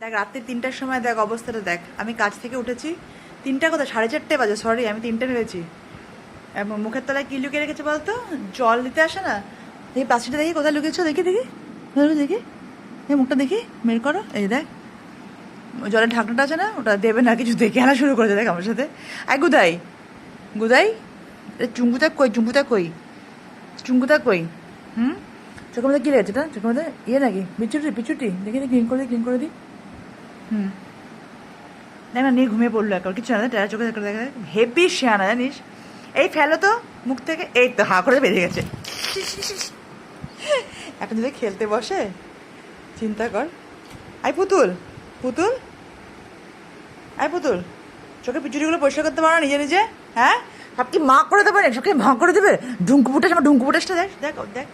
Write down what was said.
দেখ রাত্রি 3টার সময় দেখ অবস্থাটা দেখ। আমি কাজ থেকে উঠেছি 3টা কোথায় 4:30 বাজে, সরি আমি 3টে ভেবেছি। এবং মুখের তলায় কি লুকিয়ে রেখেছে বলতো, জল দিতে আসে না, দেখি পাশিটা দেখি কোথায় লুকিয়েছো, দেখি দেখি দেখি এই মুখটা দেখি বের করো, এই দেখ জলের ঢাকনাটা আছে না, ওটা দেবে না কিছু, দেখে আনা শুরু করেছে দেখ আমার সাথে। আই গুদাই গুদাই, চুঙ্গুতা কই, চুঙ্গুতা কই, চুঙ্গুতা কই। চোখের মধ্যে কী লেগেছে, এটা চোখের মধ্যে ইয়ে নাকি বিচুটি পিচুটি, দেখি ক্লিন করে দিই, ক্লিন করে দিই। দেখ না নিয়ে ঘুমিয়ে পড়লো একবার, কিছু না টেরা চোখে দেখে দেখে হেভি শেয়ানা জানিস। এই ফেলো তো মুখ থেকে, এই তো হাঁ করে বেরিয়ে গেছে। এখন যদি খেলতে বসে চিন্তা কর। আই পুতুল, পুতুল, আই পুতুল, চোখে পিচুরিগুলো পরিষ্কার করতে পারো না নিজে নিজে? হ্যাঁ, সব কি মা করে দেবে, সব কি মা করে দেবে? ঢুঙ্কু ফুটাস, আমার ঢুঙ্কু ফুটাসটা দেখ দেখ দেখ।